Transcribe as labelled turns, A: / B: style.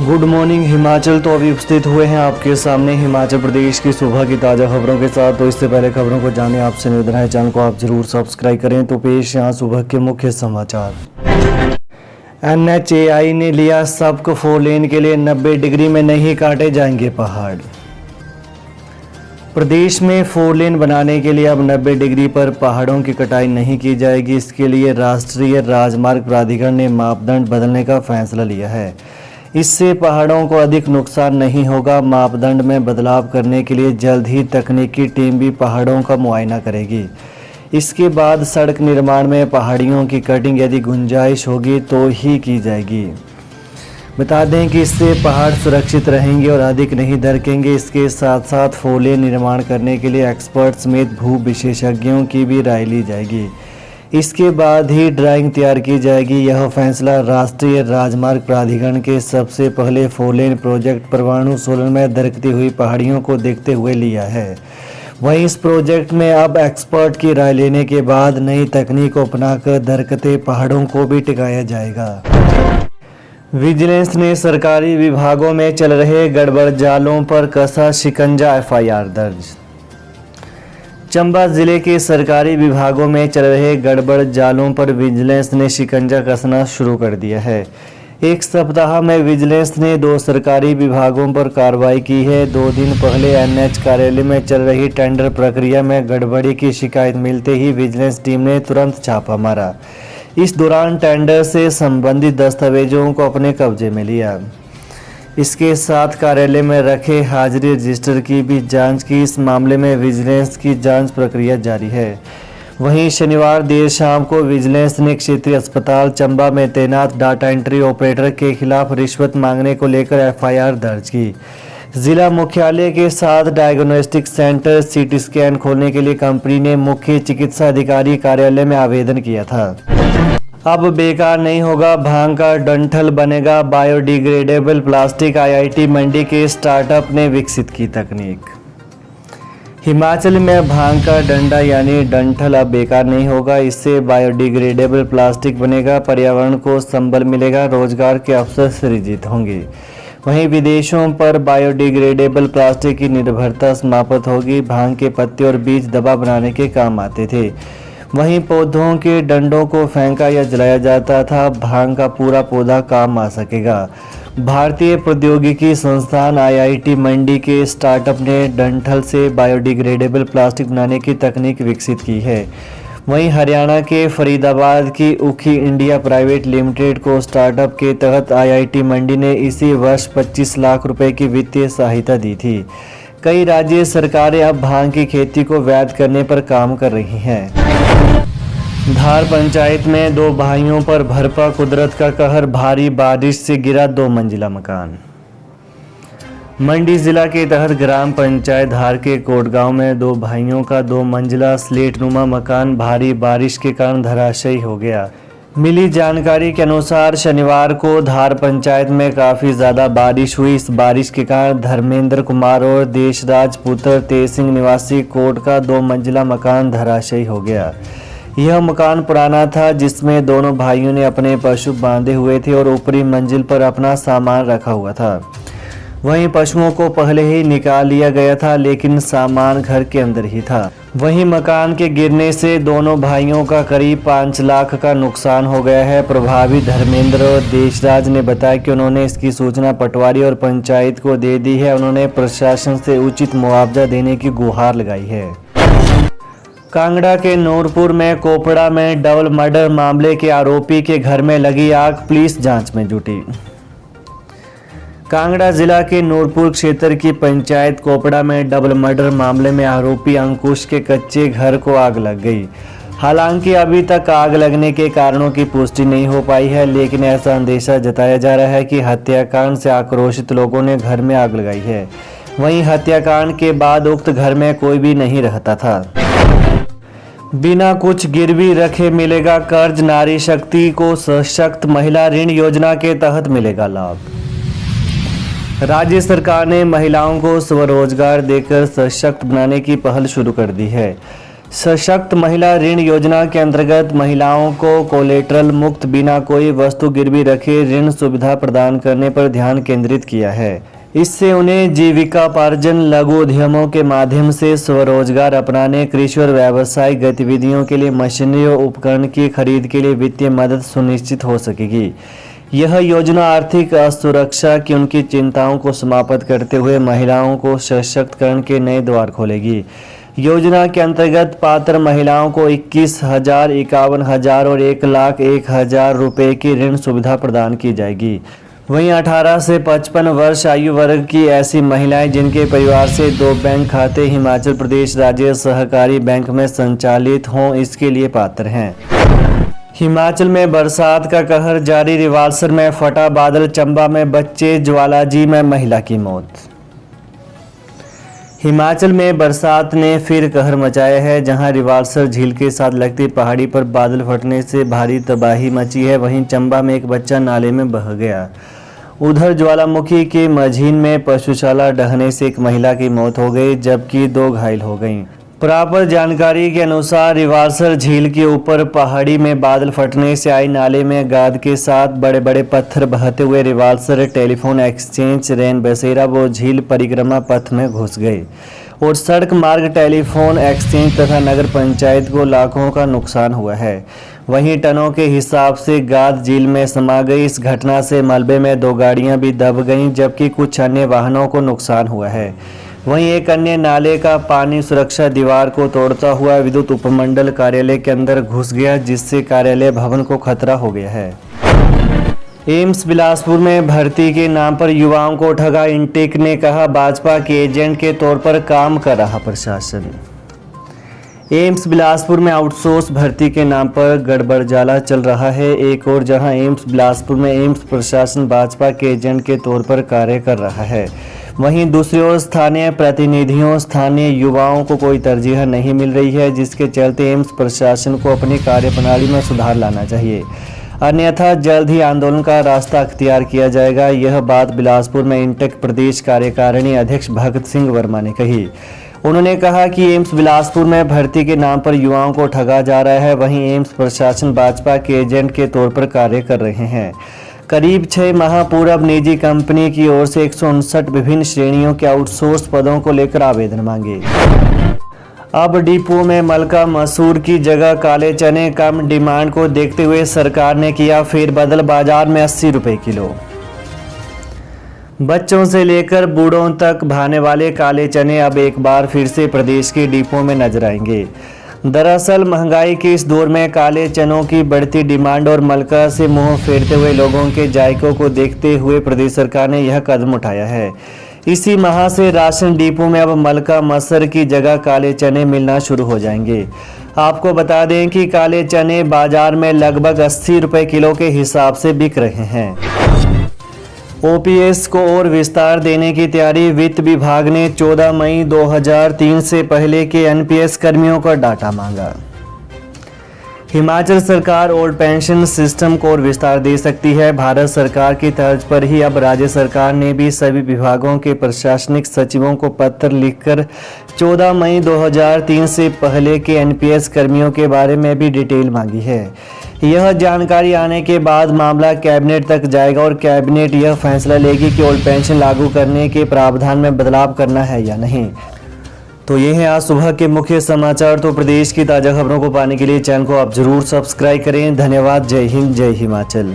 A: Good morning Himachal. तो अभी उपस्थित हुए हैं आपके सामने हिमाचल प्रदेश की सुबह की ताज़ा खबरों के साथ। तो इससे पहले खबरों को जाने आपसे निवेदन है, चैनल को आप जरूर सब्सक्राइब करें। तो पेश यहाँ सुबह के मुख्य समाचार। NHAI ने लिया सबक 4 लेन के लिए 90 डिग्री में नहीं काटे जाएंगे पहाड़। प्रदेश में 4 लेन बनाने के लिए अब 90 डिग्री पर पहाड़ों की कटाई नहीं की जाएगी। इसके लिए राष्ट्रीय राजमार्ग प्राधिकरण ने मापदंड बदलने का फैसला लिया है। इससे पहाड़ों को अधिक नुकसान नहीं होगा। मापदंड में बदलाव करने के लिए जल्द ही तकनीकी टीम भी पहाड़ों का मुआयना करेगी। इसके बाद सड़क निर्माण में पहाड़ियों की कटिंग यदि गुंजाइश होगी तो ही की जाएगी। बता दें कि इससे पहाड़ सुरक्षित रहेंगे और अधिक नहीं दरकेंगे। इसके साथ साथ 4 लेन निर्माण करने के लिए एक्सपर्ट समेत भू विशेषज्ञों की भी राय ली जाएगी। इसके बाद ही ड्राइंग तैयार की जाएगी। यह फैसला राष्ट्रीय राजमार्ग प्राधिकरण के सबसे पहले 4 लेन प्रोजेक्ट परवाणु सोलन में दरकती हुई पहाड़ियों को देखते हुए लिया है। वहीं इस प्रोजेक्ट में अब एक्सपर्ट की राय लेने के बाद नई तकनीक को अपनाकर दरकते पहाड़ों को भी टिकाया जाएगा। विजिलेंस ने सरकारी विभागों में चल रहे गड़बड़ जालों पर कसा शिकंजा, FIR दर्ज। चंबा जिले के सरकारी विभागों में चल रहे गड़बड़ जालों पर विजिलेंस ने शिकंजा कसना शुरू कर दिया है। एक सप्ताह में विजिलेंस ने 2 सरकारी विभागों पर कार्रवाई की है। 2 दिन पहले NH कार्यालय में चल रही टेंडर प्रक्रिया में गड़बड़ी की शिकायत मिलते ही विजिलेंस टीम ने तुरंत छापा मारा। इस दौरान टेंडर से संबंधित दस्तावेजों को अपने कब्जे में लिया। इसके साथ कार्यालय में रखे हाजिरी रजिस्टर की भी जांच की। इस मामले में विजिलेंस की जांच प्रक्रिया जारी है। वहीं शनिवार देर शाम को विजिलेंस ने क्षेत्रीय अस्पताल चंबा में तैनात डाटा एंट्री ऑपरेटर के खिलाफ रिश्वत मांगने को लेकर FIR दर्ज की। जिला मुख्यालय के साथ डायग्नोस्टिक सेंटर CT स्कैन खोलने के लिए कंपनी ने मुख्य चिकित्सा अधिकारी कार्यालय में आवेदन किया था। अब बेकार नहीं होगा, भांग का डंठल बनेगा बायोडिग्रेडेबल प्लास्टिक। IIT मंडी के स्टार्टअप ने विकसित की तकनीक। हिमाचल में भांग का डंडा यानी डंठल अब बेकार नहीं होगा। इससे बायोडिग्रेडेबल प्लास्टिक बनेगा, पर्यावरण को संबल मिलेगा, रोजगार के अवसर सृजित होंगे। वहीं विदेशों पर बायोडिग्रेडेबल प्लास्टिक की निर्भरता समाप्त होगी। भांग के पत्ते और बीज दवा बनाने के काम आते थे, वहीं पौधों के डंडों को फेंका या जलाया जाता था। भांग का पूरा पौधा काम आ सकेगा। भारतीय प्रौद्योगिकी संस्थान IIT मंडी के स्टार्टअप ने डंठल से बायोडिग्रेडेबल प्लास्टिक बनाने की तकनीक विकसित की है। वहीं हरियाणा के फरीदाबाद की उखी इंडिया प्राइवेट लिमिटेड को स्टार्टअप के तहत IIT मंडी ने इसी वर्ष 25 लाख रुपए की वित्तीय सहायता दी थी। कई राज्य सरकारें अब भांग की खेती को वैध करने पर काम कर रही हैं। धार पंचायत में 2 भाइयों पर भरपा कुदरत का कहर, भारी बारिश से गिरा 2 मंजिला मकान। मंडी जिला के तहत ग्राम पंचायत धार के कोटगांव में 2 भाइयों का 2 मंजिला स्लेटनुमा मकान भारी बारिश के कारण धराशायी हो गया। मिली जानकारी के अनुसार शनिवार को धार पंचायत में काफ़ी ज़्यादा बारिश हुई। इस बारिश के कारण धर्मेंद्र कुमार और देशराज पुत्र तेसिंह निवासी कोट का 2 मंजिला मकान धराशायी हो गया। यह मकान पुराना था जिसमें दोनों भाइयों ने अपने पशु बांधे हुए थे और ऊपरी मंजिल पर अपना सामान रखा हुआ था। वहीं पशुओं को पहले ही निकाल लिया गया था, लेकिन सामान घर के अंदर ही था। वहीं मकान के गिरने से दोनों भाइयों का करीब 5 लाख का नुकसान हो गया है। प्रभावित धर्मेंद्र और देशराज ने बताया कि उन्होंने इसकी सूचना पटवारी और पंचायत को दे दी है। उन्होंने प्रशासन से उचित मुआवजा देने की गुहार लगाई है। कांगड़ा के नूरपुर में कोपड़ा में डबल मर्डर मामले के आरोपी के घर में लगी आग, पुलिस जांच में जुटी। कांगड़ा जिला के नूरपुर क्षेत्र की पंचायत कोपड़ा में डबल मर्डर मामले में आरोपी अंकुश के कच्चे घर को आग लग गई। हालांकि अभी तक आग लगने के कारणों की पुष्टि नहीं हो पाई है, लेकिन ऐसा अंदेशा जताया जा रहा है कि हत्याकांड से आक्रोशित लोगों ने घर में आग लगाई है। वहीं हत्याकांड के बाद उक्त घर में कोई भी नहीं रहता था। बिना कुछ गिरवी रखे मिलेगा कर्ज, नारी शक्ति को सशक्त महिला ऋण योजना के तहत मिलेगा लाभ। राज्य सरकार ने महिलाओं को स्वरोजगार देकर सशक्त बनाने की पहल शुरू कर दी है। सशक्त महिला ऋण योजना के अंतर्गत महिलाओं को कोलेटरल मुक्त बिना कोई वस्तु गिरवी रखे ऋण सुविधा प्रदान करने पर ध्यान केंद्रित किया है। इससे उन्हें जीविकापार्जन, लघु उद्यमों के माध्यम से स्वरोजगार अपनाने, कृषि और व्यावसायिक गतिविधियों के लिए मशीनरी और उपकरण की खरीद के लिए वित्तीय मदद सुनिश्चित हो सकेगी। यह योजना आर्थिक असुरक्षा की उनकी चिंताओं को समाप्त करते हुए महिलाओं को सशक्तिकरण के नए द्वार खोलेगी। योजना के अंतर्गत पात्र महिलाओं को 21,000, 51,000 और 1,01,000 रुपये की ऋण सुविधा प्रदान की जाएगी। वहीं 18 से 55 वर्ष आयु वर्ग की ऐसी महिलाएं जिनके परिवार से 2 बैंक खाते हिमाचल प्रदेश राज्य सहकारी बैंक में संचालित हों, इसके लिए पात्र हैं। हिमाचल में बरसात का कहर जारी, रिवाल्सर में फटा बादल, चंबा में बच्चे, ज्वालाजी में महिला की मौत। हिमाचल में बरसात ने फिर कहर मचाया है, जहां रिवाल्सर झील के साथ लगती पहाड़ी पर बादल फटने से भारी तबाही मची है। वहीं चंबा में एक बच्चा नाले में बह गया। उधर ज्वालामुखी के मझीन में पशुशाला ढहने से एक महिला की मौत हो गई, जबकि 2 घायल हो गईं। प्राप्त जानकारी के अनुसार रिवाल्सर झील के ऊपर पहाड़ी में बादल फटने से आई नाले में गाद के साथ बड़े बड़े पत्थर बहते हुए रिवाल्सर टेलीफोन एक्सचेंज, रैन बसेरा व झील परिक्रमा पथ में घुस गए और सड़क मार्ग, टेलीफोन एक्सचेंज तथा नगर पंचायत को लाखों का नुकसान हुआ है। वहीं टनों के हिसाब से गाद झील में समा गई। इस घटना से मलबे में 2 गाड़ियां भी दब गईं, जबकि कुछ अन्य वाहनों को नुकसान हुआ है। वहीं एक अन्य नाले का पानी सुरक्षा दीवार को तोड़ता हुआ विद्युत उपमंडल कार्यालय के अंदर घुस गया, जिससे कार्यालय भवन को खतरा हो गया है। एम्स बिलासपुर में भर्ती के नाम पर युवाओं को ठगा, इंटेक ने कहा भाजपा के एजेंट के तौर पर काम कर रहा प्रशासन। एम्स बिलासपुर में आउटसोर्स भर्ती के नाम पर गड़बड़जाला चल रहा है। एक और जहां एम्स बिलासपुर में एम्स प्रशासन भाजपा के एजेंट के तौर पर कार्य कर रहा है, वहीं दूसरी ओर स्थानीय प्रतिनिधियों, स्थानीय युवाओं को कोई तरजीह नहीं मिल रही है, जिसके चलते एम्स प्रशासन को अपनी कार्यप्रणाली में सुधार लाना चाहिए, अन्यथा जल्द ही आंदोलन का रास्ता अख्तियार किया जाएगा। यह बात बिलासपुर में इंटेक प्रदेश कार्यकारिणी अध्यक्ष भगत सिंह वर्मा ने कही। उन्होंने कहा कि एम्स बिलासपुर में भर्ती के नाम पर युवाओं को ठगा जा रहा है, वहीं एम्स प्रशासन भाजपा के एजेंट के तौर पर कार्य कर रहे हैं। करीब 6 माह पूर्व निजी कंपनी की ओर से 159 विभिन्न श्रेणियों के आउटसोर्स पदों को लेकर आवेदन मांगे। अब डिपो में मलका मसूर की जगह काले चने, कम डिमांड को देखते हुए सरकार ने किया फेरबदल, बाजार में 80 रुपये किलो। बच्चों से लेकर बूढ़ों तक भाने वाले काले चने अब एक बार फिर से प्रदेश के डिपो में नजर आएंगे। दरअसल महंगाई के इस दौर में काले चनों की बढ़ती डिमांड और मलका से मुंह फेरते हुए लोगों के जायकों को देखते हुए प्रदेश सरकार ने यह कदम उठाया है। इसी माह से राशन डिपो में अब मलका मसर की जगह काले चने मिलना शुरू हो जाएंगे। आपको बता दें कि काले चने बाजार में लगभग 80 रुपये किलो के हिसाब से बिक रहे हैं। ओपीएस को और विस्तार देने की तैयारी, वित्त विभाग ने 14 मई 2003 से पहले के एनपीएस कर्मियों का डाटा मांगा। हिमाचल सरकार ओल्ड पेंशन सिस्टम को और विस्तार दे सकती है। भारत सरकार की तर्ज पर ही अब राज्य सरकार ने भी सभी विभागों के प्रशासनिक सचिवों को पत्र लिखकर 14 मई 2003 से पहले के एनपीएस कर्मियों के बारे में भी डिटेल मांगी है। यह जानकारी आने के बाद मामला कैबिनेट तक जाएगा और कैबिनेट यह फैसला लेगी कि ओल्ड पेंशन लागू करने के प्रावधान में बदलाव करना है या नहीं। तो ये हैं आज सुबह के मुख्य समाचार। तो प्रदेश की ताज़ा खबरों को पाने के लिए चैनल को आप जरूर सब्सक्राइब करें। धन्यवाद। जय हिंद, जय हिमाचल।